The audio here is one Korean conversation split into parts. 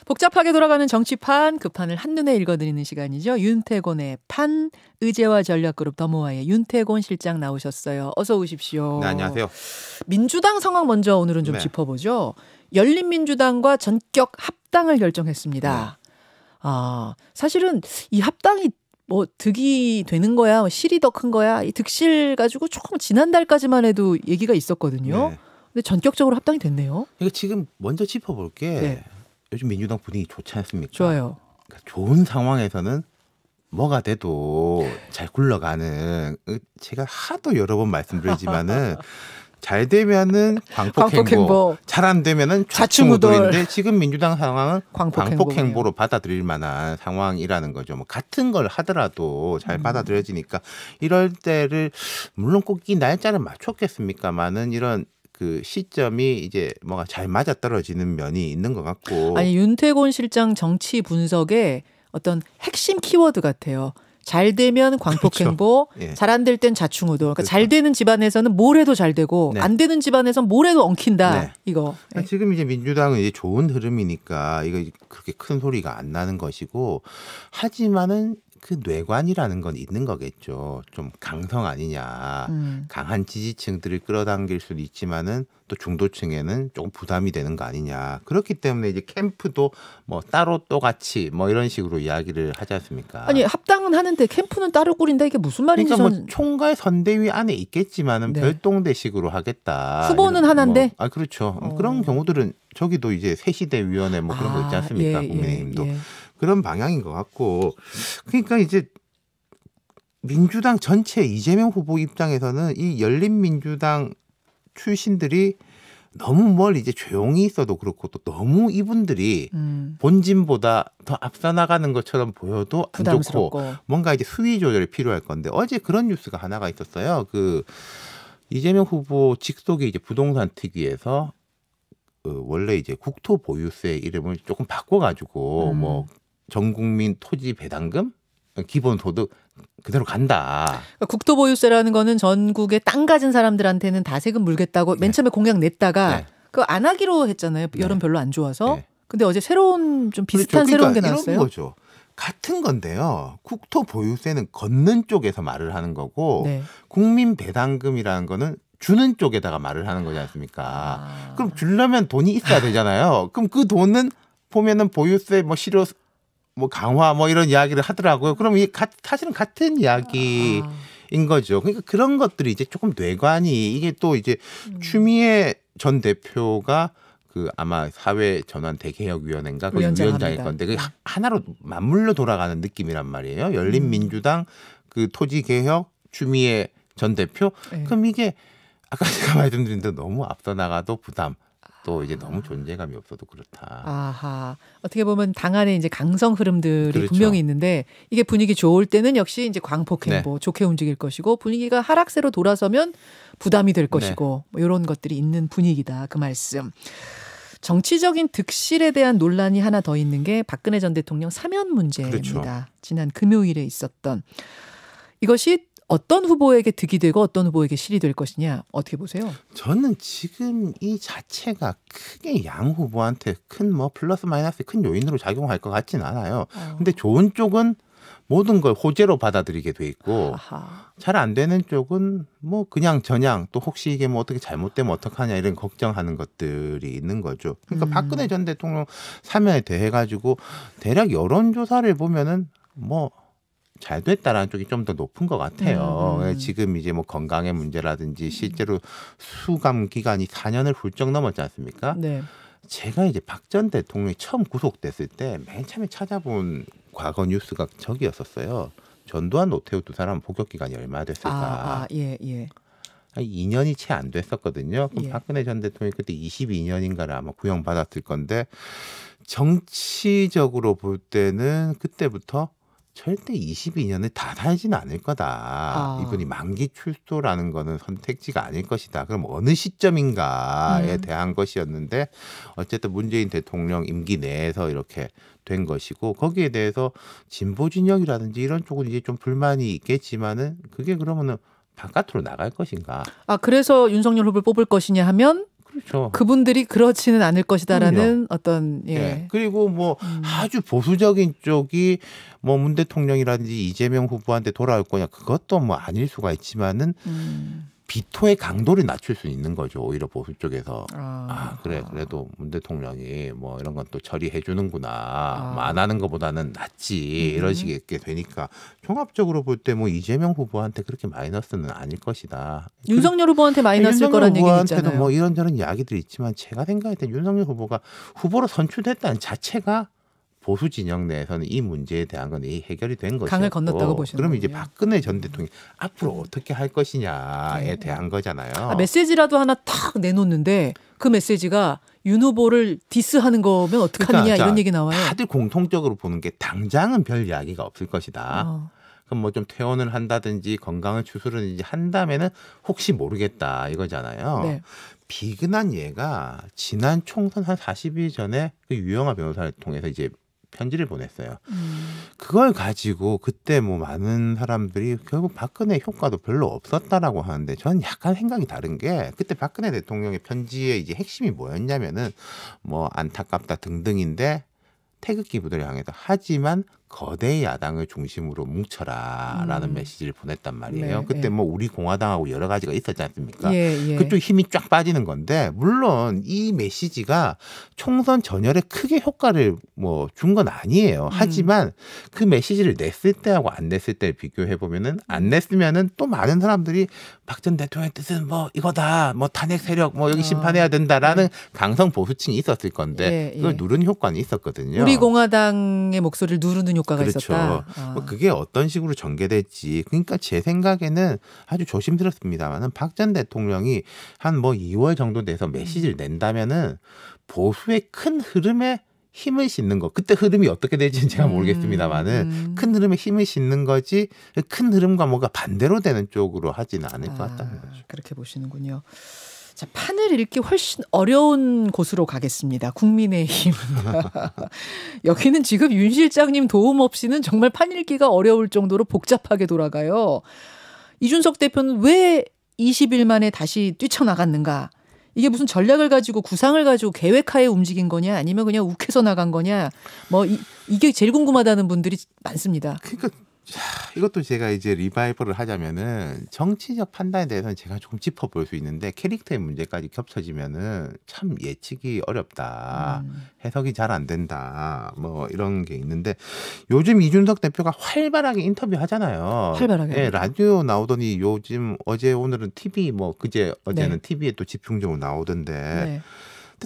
복잡하게 돌아가는 정치판, 그 판을 한눈에 읽어드리는 시간이죠. 윤태곤의 판, 의제와 전략그룹 더모아의 윤태곤 실장 나오셨어요. 어서 오십시오. 네, 안녕하세요. 민주당 상황 먼저 오늘은 좀 네. 짚어보죠. 열린민주당과 전격 합당을 결정했습니다. 사실은 이 합당이 뭐 득이 되는 거야, 실이 더 큰 거야, 이 득실 가지고 조금 지난달까지만 해도 얘기가 있었거든요. 네. 근데 전격적으로 합당이 됐네요. 이거 지금 먼저 짚어볼 게 요즘 민주당 분위기 좋지 않습니까? 좋아요. 그러니까 좋은 상황에서는 뭐가 돼도 잘 굴러가는, 제가 하도 여러 번 말씀드리지만은 잘 되면은 광폭행보, 잘 안 되면은 좌충우돌인데 지금 민주당 상황은 광폭행보로 받아들일 만한 상황이라는 거죠. 뭐 같은 걸 하더라도 잘 받아들여지니까 이럴 때를 물론 꼭 이 날짜를 맞췄겠습니까만은 이런 그 시점이 이제 뭐가 잘 맞아떨어지는 면이 있는 것 같고. 아니, 윤태곤 실장 정치 분석의 어떤 핵심 키워드 같아요. 잘 되면 광폭행보, 그렇죠. 예. 잘 안 될 땐 좌충우돌. 그러니까 그렇죠. 잘 되는 집안에서는 뭘 해도 잘 되고 안 되는 집안에서는 뭘 해도 엉킨다. 네. 이거. 그러니까 지금 이제 민주당은 이제 좋은 흐름이니까 이거 그렇게 큰 소리가 안 나는 것이고, 하지만은 그 뇌관이라는 건 있는 거겠죠. 좀 강성 아니냐. 강한 지지층들을 끌어당길 수도 있지만은 또 중도층에는 조금 부담이 되는 거 아니냐. 그렇기 때문에 이제 캠프도 뭐 따로 또 같이 뭐 이런 식으로 이야기를 하지 않습니까? 아니, 합당은 하는데 캠프는 따로 꾸린다. 이게 무슨 말인지 그러니까 뭐 총괄 선대위 안에 있겠지만은 네. 별동대식으로 하겠다. 후보는 하나인데? 뭐, 그렇죠. 그런 경우들은 저기도 이제 새시대위원회 뭐 그런 거 있지 않습니까? 국민의힘도. 그런 방향인 것 같고. 그러니까 이제 민주당 전체 이재명 후보 입장에서는 이 열린민주당 출신들이 너무 뭘 이제 조용히 있어도 그렇고 또 너무 이분들이 본진보다 더 앞서 나가는 것처럼 보여도 안 부담스럽고. 좋고 뭔가 이제 수위 조절이 필요할 건데, 어제 그런 뉴스가 하나가 있었어요. 그 이재명 후보 직속의 이제 부동산 특위에서 원래 이제 국토보유세 이름을 조금 바꿔가지고 뭐 전국민 토지 배당금, 기본소득 그대로 간다. 그러니까 국토보유세라는 거는 전국에 땅 가진 사람들한테는 다 세금 물겠다고 맨 처음에 공약 냈다가 그거 안 하기로 했잖아요. 여론 별로 안 좋아서. 근데 어제 새로운 좀 비슷한 그렇죠. 새로운 게 그러니까 나왔어요. 이런 거죠. 같은 건데요. 국토보유세는 걷는 쪽에서 말을 하는 거고 국민 배당금이라는 거는 주는 쪽에다가 말을 하는 거지 않습니까? 그럼 주려면 돈이 있어야 되잖아요. 그럼 그 돈은 보면은 보유세 뭐 실효 뭐 강화 뭐 이런 이야기를 하더라고요. 그럼 이게 사실은 같은 이야기인 거죠. 그러니까 그런 것들이 이제 조금 뇌관이, 이게 또 이제 추미애 전 대표가 그 아마 사회전환 대개혁위원회인가 그 위원장일 건데 그 하나로 맞물려 돌아가는 느낌이란 말이에요. 열린민주당 그 토지개혁 추미애 전 대표. 그럼 이게 아까 제가 말씀드린 대로 너무 앞서 나가도 부담, 또 이제 너무 존재감이 없어도 그렇다. 아하. 어떻게 보면 당 안에 이제 강성 흐름들이 그렇죠. 분명히 있는데, 이게 분위기 좋을 때는 역시 이제 광폭행보 좋게 움직일 것이고, 분위기가 하락세로 돌아서면 부담이 될 것이고, 뭐 이런 것들이 있는 분위기다. 그 말씀. 정치적인 득실에 대한 논란이 하나 더 있는 게 박근혜 전 대통령 사면 문제입니다. 그렇죠. 지난 금요일에 있었던 이것이 어떤 후보에게 득이 되고 어떤 후보에게 실이 될 것이냐, 어떻게 보세요? 저는 지금 이 자체가 크게 양 후보한테 큰 뭐 플러스 마이너스 큰 요인으로 작용할 것 같지는 않아요. 근데 좋은 쪽은 모든 걸 호재로 받아들이게 돼 있고, 잘 안 되는 쪽은 뭐 그냥 전향, 또 혹시 이게 뭐 어떻게 잘못되면 어떡하냐 이런 걱정하는 것들이 있는 거죠. 그러니까 박근혜 전 대통령 사면에 대해 가지고 대략 여론조사를 보면은 뭐 잘 됐다라는 쪽이 좀 더 높은 것 같아요. 지금 이제 뭐 건강의 문제라든지 실제로 수감 기간이 4년을 훌쩍 넘었지 않습니까? 제가 이제 박 전 대통령이 처음 구속됐을 때 맨 처음에 찾아본 과거 뉴스가 저기였었어요. 전두환, 노태우 두 사람 복역 기간이 얼마나 됐을까? 2년이 채 안 됐었거든요. 그럼 박근혜 전 대통령이 그때 22년인가를 아마 구형받았을 건데, 정치적으로 볼 때는 그때부터 절대 22년을 다 살지는 않을 거다. 이분이 만기 출소라는 거는 선택지가 아닐 것이다. 그럼 어느 시점인가에 대한 것이었는데, 어쨌든 문재인 대통령 임기 내에서 이렇게 된 것이고, 거기에 대해서 진보 진영이라든지 이런 쪽은 이제 좀 불만이 있겠지만은 그게 그러면은 바깥으로 나갈 것인가? 그래서 윤석열 후보를 뽑을 것이냐 하면 그렇죠. 그분들이 그렇지는 않을 것이다라는 어떤 그리고 뭐 아주 보수적인 쪽이 뭐 문 대통령이라든지 이재명 후보한테 돌아올 거냐 그것도 뭐 아닐 수가 있지만은 비토의 강도를 낮출 수 있는 거죠. 오히려 보수 쪽에서 그래도 문 대통령이 뭐 이런 건 또 처리해 주는구나. 뭐 안 하는 것보다는 낫지 이런 식이 되니까 종합적으로 볼 때 뭐 이재명 후보한테 그렇게 마이너스는 아닐 것이다. 윤석열 후보한테 마이너스일 거란 얘기는 있잖아요. 후보한테도 뭐 이런저런 이야기들이 있지만 제가 생각할 때 윤석열 후보가 후보로 선출됐다는 자체가 보수 진영 내에서는 이 문제에 대한 건 해결이 된 것이고 강을 건넜다고 보시는 그러면 이제 거군요. 박근혜 전 대통령이 앞으로 어떻게 할 것이냐에 대한 거잖아요. 메시지라도 하나 탁 내놓는데 그 메시지가 윤 후보를 디스하는 거면 어떡하느냐 이런 얘기 나와요. 다들 공통적으로 보는 게 당장은 별 이야기가 없을 것이다. 그럼 뭐 좀 퇴원을 한다든지 건강을 추스르든지 한다면은 혹시 모르겠다 이거잖아요. 네. 비근한 얘가 지난 총선 한 40일 전에 그 유영하 변호사를 통해서 이제 편지를 보냈어요. 그걸 가지고 그때 뭐 많은 사람들이 결국 박근혜 효과도 별로 없었다라고 하는데 저는 약간 생각이 다른 게 그때 박근혜 대통령의 편지의 이제 핵심이 뭐였냐면은 뭐 안타깝다 등등인데 태극기 부대를 향해서 하지만 거대 야당을 중심으로 뭉쳐라라는 메시지를 보냈단 말이에요. 네, 그때 뭐 우리 공화당하고 여러 가지가 있었지 않습니까? 예. 그쪽 힘이 쫙 빠지는 건데 물론 이 메시지가 총선 전열에 크게 효과를 뭐 준 건 아니에요. 하지만 그 메시지를 냈을 때하고 안 냈을 때를 비교해 보면은 안 냈으면은 또 많은 사람들이 박 전 대통령의 뜻은 뭐 이거다, 뭐 탄핵 세력, 뭐 여기 심판해야 된다라는 강성 보수층이 있었을 건데 그걸 누르는 효과는 있었거든요. 우리 공화당의 목소리를 누르는 효과가 있었다. 뭐 그게 어떤 식으로 전개될지. 그러니까 제 생각에는 아주 조심스럽습니다만은 박 전 대통령이 한 뭐 2월 정도 돼서 메시지를 낸다면은 보수의 큰 흐름에 힘을 싣는 거. 그때 흐름이 어떻게 될지는 제가 모르겠습니다만은 큰 흐름에 힘을 싣는 거지 큰 흐름과 뭐가 반대로 되는 쪽으로 하지는 않을 것 같다는 거죠. 그렇게 보시는군요. 자, 판을 읽기 훨씬 어려운 곳으로 가겠습니다. 국민의힘. 여기는 지금 윤 실장님 도움 없이는 정말 판 읽기가 어려울 정도로 복잡하게 돌아가요. 이준석 대표는 왜 20일 만에 다시 뛰쳐나갔는가? 이게 무슨 전략을 가지고 구상을 가지고 계획하에 움직인 거냐 아니면 그냥 욱해서 나간 거냐? 뭐 이게 제일 궁금하다는 분들이 많습니다. 그러니까 이것도 제가 이제 리바이벌을 하자면은 정치적 판단에 대해서는 제가 조금 짚어볼 수 있는데 캐릭터의 문제까지 겹쳐지면은 참 예측이 어렵다. 해석이 잘 안 된다. 뭐 이런 게 있는데 요즘 이준석 대표가 활발하게 인터뷰 하잖아요. 활발하게. 네, 라디오 나오더니 요즘 어제 오늘은 TV 뭐 그제 어제는 TV에 또 집중적으로 나오던데 네.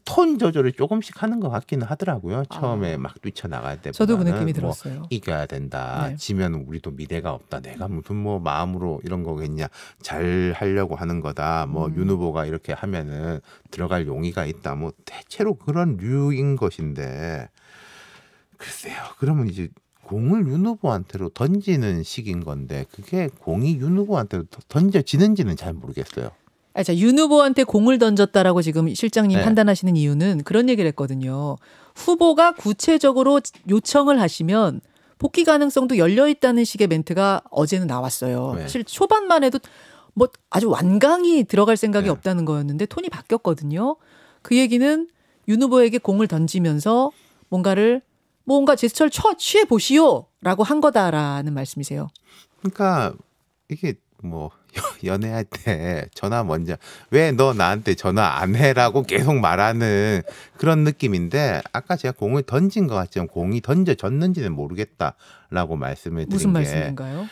톤 조절을 조금씩 하는 것 같기는 하더라고요. 처음에 막 뛰쳐나갈 때. 저도 그 느낌이 들었어요. 뭐 이겨야 된다. 지면 우리도 미래가 없다. 내가 무슨 뭐 마음으로 이런 거겠냐. 잘 하려고 하는 거다. 뭐 윤 후보가 이렇게 하면은 들어갈 용의가 있다. 뭐 대체로 그런 류인 것인데 글쎄요. 그러면 이제 공을 윤 후보한테로 던지는 식인 건데 그게 공이 윤 후보한테로 던져지는지는 잘 모르겠어요. 자, 윤 후보한테 공을 던졌다라고 지금 실장님 판단하시는 이유는 그런 얘기를 했거든요. 후보가 구체적으로 요청을 하시면 복귀 가능성도 열려 있다는 식의 멘트가 어제는 나왔어요. 사실 초반만 해도 뭐 아주 완강히 들어갈 생각이 없다는 거였는데 톤이 바뀌었거든요. 그 얘기는 윤 후보에게 공을 던지면서 뭔가 제스처를 취해 보시오라고 한 거다라는 말씀이세요. 그러니까 이게 뭐 연애할 때 전화 먼저 왜 너 나한테 전화 안 해라고 계속 말하는 그런 느낌인데 아까 제가 공을 던진 것 같지만 공이 던져졌는지는 모르겠다라고 말씀을 드린 무슨 게 말씀인가요?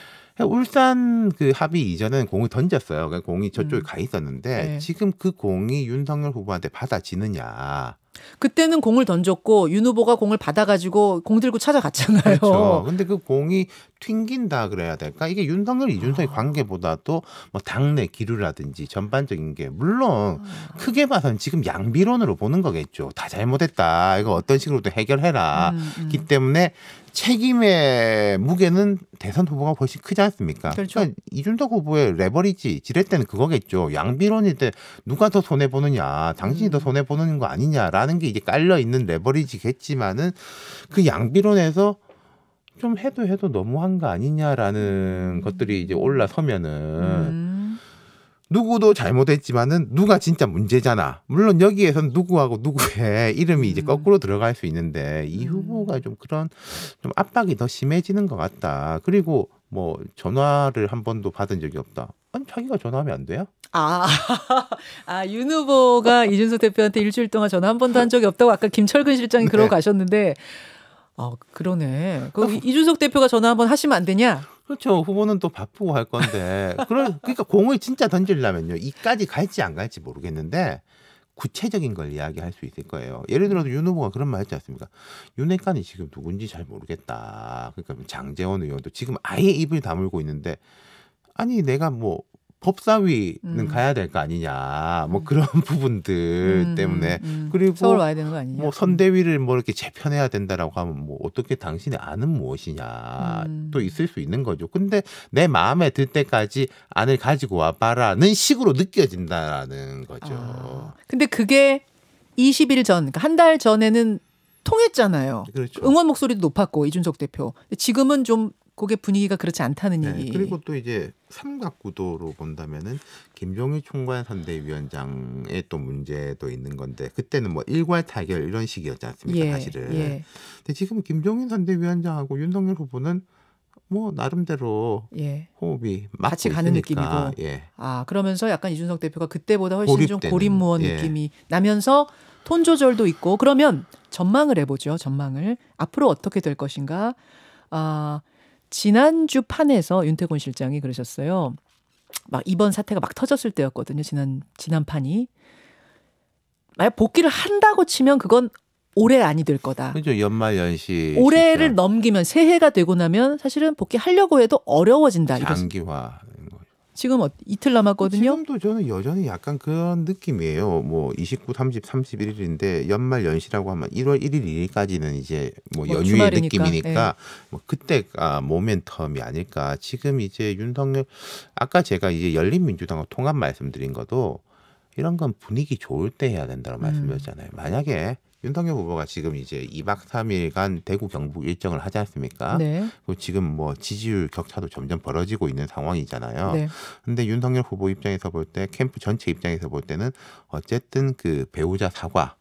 울산 그 합의 이전은 공을 던졌어요. 그러니까 공이 저쪽에 가 있었는데 지금 그 공이 윤석열 후보한테 받아지느냐. 그때는 공을 던졌고 윤 후보가 공을 받아가지고 공 들고 찾아갔잖아요. 그렇죠. 근데 그 공이 튕긴다 그래야 될까? 이게 윤석열 이준석의 관계보다도 뭐 당내 기류라든지 전반적인 게 물론 크게 봐서는 지금 양비론으로 보는 거겠죠. 다 잘못했다. 이거 어떤 식으로든 해결해라. 기 때문에 책임의 무게는 대선 후보가 훨씬 크지 않습니까? 그렇죠. 그러니까 이준석 후보의 레버리지 지렛대는 그거겠죠. 양비론일 때 누가 더 손해 보느냐, 당신이 더 손해 보는 거 아니냐라는 게 이제 깔려 있는 레버리지겠지만은 그 양비론에서 좀 해도 너무한 거 아니냐라는 것들이 이제 올라서면은 누구도 잘못했지만은 누가 진짜 문제잖아. 물론 여기에서는 누구하고 누구의 이름이 이제 거꾸로 들어갈 수 있는데 이 후보가 좀 그런 좀 압박이 더 심해지는 것 같다. 그리고 뭐 전화를 한 번도 받은 적이 없다. 아니 자기가 전화하면 안 돼요? 윤 후보가 이준석 대표한테 일주일 동안 전화 한 번도 한 적이 없다고 아까 김철근 실장이 그러고 가셨는데 그러네. 이준석 대표가 전화 한번 하시면 안 되냐? 그렇죠. 후보는 또 바쁘고 할 건데. 그러니까 공을 진짜 던지려면요. 이까지 갈지 안 갈지 모르겠는데 구체적인 걸 이야기할 수 있을 거예요. 예를 들어서 윤 후보가 그런 말 했지 않습니까? 윤핵관이 지금 누군지 잘 모르겠다. 그러니까 장제원 의원도 지금 아예 입을 다물고 있는데 아니 내가 뭐 법사위는 가야 될 거 아니냐. 뭐 그런 부분들 때문에 그리고 서울 와야 되는 거 아니냐. 뭐 선대위를 뭐 이렇게 재편해야 된다라고 하면 뭐 어떻게 당신의 안은 무엇이냐 또 있을 수 있는 거죠. 근데 내 마음에 들 때까지 안을 가지고 와봐라는 식으로 느껴진다라는 거죠. 근데 그게 20일 전, 그러니까 한 달 전에는 통했잖아요. 그렇죠. 응원 목소리도 높았고 이준석 대표. 근데 지금은 좀 그게 분위기가 그렇지 않다는 얘기. 그리고 또 이제 삼각구도로 본다면은 김종일 총괄 선대위원장의 또 문제도 있는 건데 그때는 뭐 일괄 타결 이런 식이었지 않습니까, 사실은. 근데 지금 김종인 선대위원장하고 윤석열 후보는 뭐 나름대로 호흡이 맞고 같이 가는 있으니까. 느낌이고. 그러면서 약간 이준석 대표가 그때보다 훨씬 좀 고립무원 느낌이 나면서 톤 조절도 있고. 그러면 전망을 해보죠. 전망을 앞으로 어떻게 될 것인가. 지난주 판에서 윤태곤 실장이 그러셨어요. 막 이번 사태가 막 터졌을 때였거든요. 지난 판이. 만약 복귀를 한다고 치면 그건 올해 안이 될 거다. 그렇죠. 연말 연시. 올해를 진짜. 넘기면 새해가 되고 나면 사실은 복귀하려고 해도 어려워진다. 장기화. 지금 이틀 남았거든요. 지금도 저는 여전히 약간 그런 느낌이에요. 뭐 29, 30, 31일인데 연말 연시라고 하면 1월 1일, 2일까지는 이제 뭐 연휴의 주말이니까. 느낌이니까 뭐 그때가 모멘텀이 아닐까. 지금 이제 윤석열 아까 제가 이제 열린민주당과 통합 말씀드린 것도 이런 건 분위기 좋을 때 해야 된다고 말씀드렸잖아요. 만약에 윤석열 후보가 지금 이제 2박 3일간 대구 경북 일정을 하지 않습니까? 그리고 지금 뭐 지지율 격차도 점점 벌어지고 있는 상황이잖아요. 근데 윤석열 후보 입장에서 볼 때 캠프 전체 입장에서 볼 때는 어쨌든 그 배우자 사과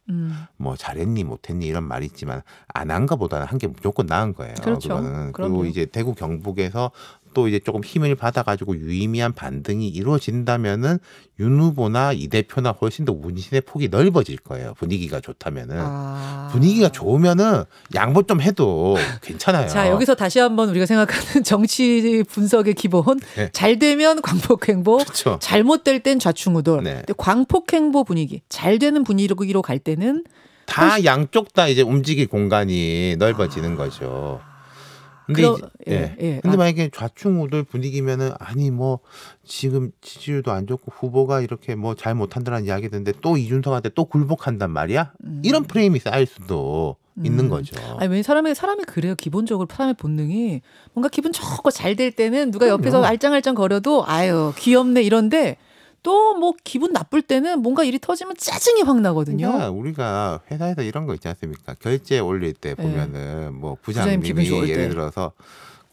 뭐 잘했니 못했니 이런 말이 있지만 안 한 거보다는 한 게 무조건 나은 거예요. 그렇죠. 그거는. 그리고 이제 대구 경북에서 또 이제 조금 힘을 받아가지고 유의미한 반등이 이루어진다면은 윤 후보나 이 대표나 훨씬 더 문신의 폭이 넓어질 거예요. 분위기가 좋다면은. 분위기가 좋으면은 양보 좀 해도 괜찮아요. 자, 여기서 다시 한번 우리가 생각하는 정치 분석의 기본. 잘 되면 광폭행보, 그렇죠. 잘못될 땐 좌충우돌. 근데 광폭행보 분위기, 잘 되는 분위기로 갈 때는 다 양쪽 다 이제 움직일 공간이 넓어지는 거죠. 근데 근데 만약에 좌충우돌 분위기면은 아니 뭐 지금 지지율도 안 좋고 후보가 이렇게 뭐 잘 못한다는 이야기 듣는데 또 이준석한테 또 굴복한단 말이야? 이런 프레임이 쌓일 수도 있는 거죠. 아니 왜 사람이 그래요. 기본적으로 사람의 본능이 뭔가 기분 좋고 잘 될 때는 누가 옆에서 알짱알짱 거려도 아유 귀엽네 이런데 또 뭐 기분 나쁠 때는 뭔가 일이 터지면 짜증이 확 나거든요. 그러니까 우리가 회사에서 이런 거 있지 않습니까? 결제 올릴 때 보면은 뭐 부장님이 예를 들어서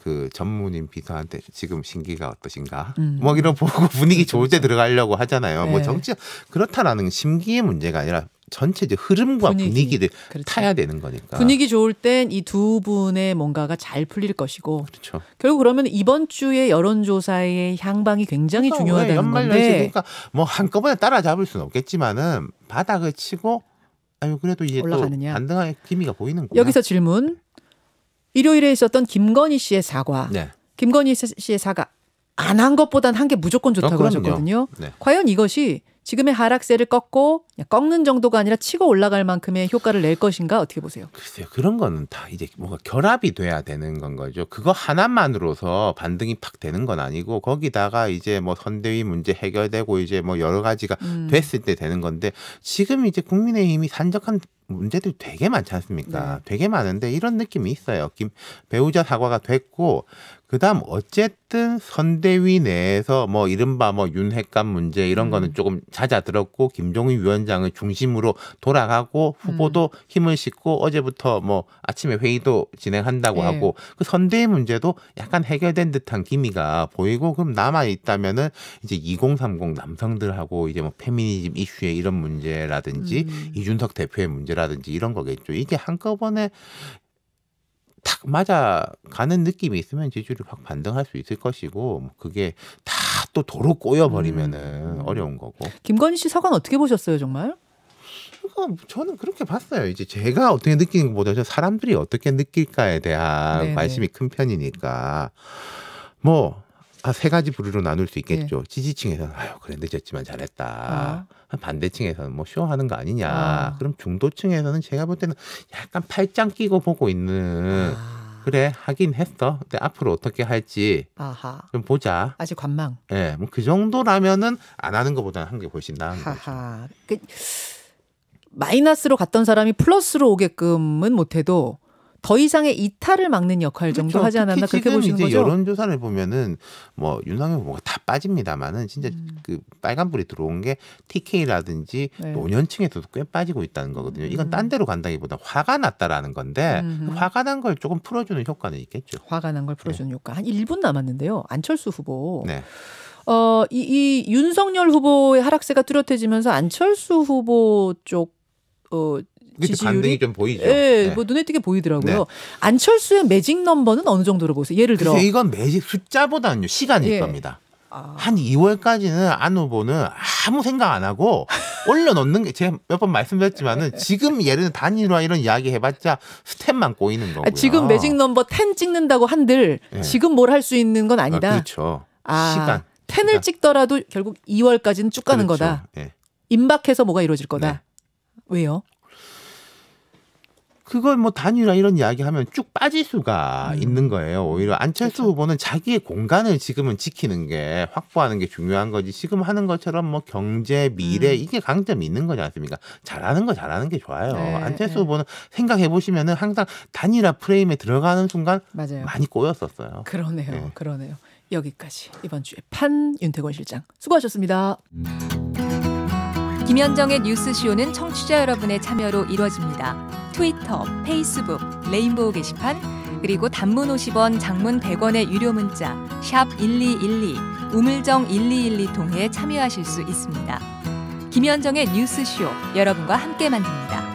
그 전무님 비서한테 지금 심기가 어떠신가? 뭐 이런 보고 분위기 좋을 때 들어가려고 하잖아요. 뭐 정치가 그렇다라는 심기의 문제가 아니라 전체 이제 흐름과 분위기를 타야 되는 거니까. 분위기 좋을 땐 이 두 분의 뭔가가 잘 풀릴 것이고. 그렇죠. 결국 그러면 이번 주에 여론조사의 향방이 굉장히 중요하다는 연말 건데. 연시니까 뭐 한꺼번에 따라잡을 수는 없겠지만은 바닥을 치고 아유 그래도 이제 올라가느냐. 또 반등할 기미가 보이는구나. 여기서 질문. 일요일에 있었던 김건희 씨의 사과. 김건희 씨의 사과 안 한 것보단 한 게 무조건 좋다고 하셨거든요. 과연 이것이 지금의 하락세를 꺾는 정도가 아니라 치고 올라갈 만큼의 효과를 낼 것인가 어떻게 보세요? 글쎄요. 그런 거는 다 이제 뭔가 결합이 돼야 되는 건 거죠. 그거 하나만으로서 반등이 팍 되는 건 아니고 거기다가 이제 뭐 선대위 문제 해결되고 이제 뭐 여러 가지가 됐을 때 되는 건데 지금 이제 국민의힘이 산적한 문제들이 되게 많지 않습니까? 되게 많은데 이런 느낌이 있어요. 배우자 사과가 됐고 그다음 어쨌든 선대위 내에서 뭐 이른바 뭐 윤핵관 문제 이런 거는 조금 잦아들었고 김종인 위원장을 중심으로 돌아가고 후보도 힘을 싣고 어제부터 뭐 아침에 회의도 진행한다고 하고 그 선대위 문제도 약간 해결된 듯한 기미가 보이고 그럼 남아 있다면은 이제 2030 남성들하고 이제 뭐 페미니즘 이슈의 이런 문제라든지 이준석 대표의 문제라든지 이런 거겠죠. 이게 한꺼번에 탁 맞아가는 느낌이 있으면 지지율이 확 반등할 수 있을 것이고 그게 다 또 도로 꼬여버리면은 어려운 거고. 김건희 씨 사과는 어떻게 보셨어요, 정말? 저는 그렇게 봤어요. 이제 제가 어떻게 느끼는 것보다 사람들이 어떻게 느낄까에 대한 네네. 관심이 큰 편이니까 뭐. 세 가지 부류로 나눌 수 있겠죠. 지지층에서는 아유 그래 늦었지만 잘했다. 반대층에서는 뭐 쇼하는 거 아니냐. 그럼 중도층에서는 제가 볼 때는 약간 팔짱 끼고 보고 있는 그래 하긴 했어. 근데 앞으로 어떻게 할지 좀 보자. 아직 관망. 네, 뭐 그 정도라면은 안 하는 것보다는 한 게 훨씬 나은 거죠. 마이너스로 갔던 사람이 플러스로 오게끔은 못해도 더 이상의 이탈을 막는 역할 정도 그렇죠. 하지 않았나 그렇게 보시는 이제 거죠? 여론조사를 보면은 뭐 윤석열 후보가 다 빠집니다만은 진짜 그 빨간불이 들어온 게 TK라든지 노년층에서도 꽤 빠지고 있다는 거거든요. 이건 딴 데로 간다기보다 화가 났다라는 건데 화가 난 걸 조금 풀어주는 효과는 있겠죠. 화가 난 걸 풀어주는 효과. 한 1분 남았는데요. 안철수 후보. 네. 이 윤석열 후보의 하락세가 뚜렷해지면서 안철수 후보 쪽 지지율이 반등이 좀 보이죠. 네, 뭐 눈에 띄게 보이더라고요. 네. 안철수의 매직 넘버는 어느 정도로 보세요? 예를 들어 이건 매직 숫자보다는요 시간일 겁니다. 한 2월까지는 안 후보는 아무 생각 안 하고 올려놓는 게 제가 몇 번 말씀드렸지만은 지금 예를 들어 단일화 이런 이야기 해봤자 스텝만 꼬이는 거고요. 지금 매직 넘버 10 찍는다고 한들 지금 뭘 할 수 있는 건 아니다. 그렇죠. 시간. 10을 찍더라도 결국 2월까지는 쭉 가는 거다. 임박해서 뭐가 이루어질 거다. 왜요? 그걸 뭐 단일화 이런 이야기하면 쭉 빠질 수가 있는 거예요. 오히려 안철수 후보는 자기의 공간을 지금은 지키는 게 확보하는 게 중요한 거지. 지금 하는 것처럼 뭐 경제, 미래 이게 강점이 있는 거지 않습니까? 잘하는 게 좋아요. 안철수 후보는 생각해 보시면은 항상 단일화 프레임에 들어가는 순간 많이 꼬였었어요. 그러네요. 그러네요. 여기까지 이번 주에 판 윤태권 실장 수고하셨습니다. 김현정의 뉴스쇼는 청취자 여러분의 참여로 이루어집니다. 트위터, 페이스북, 레인보우 게시판, 그리고 단문 50원, 장문 100원의 유료 문자 샵 1212, 우물정 1212 통해 참여하실 수 있습니다. 김현정의 뉴스쇼, 여러분과 함께 만듭니다.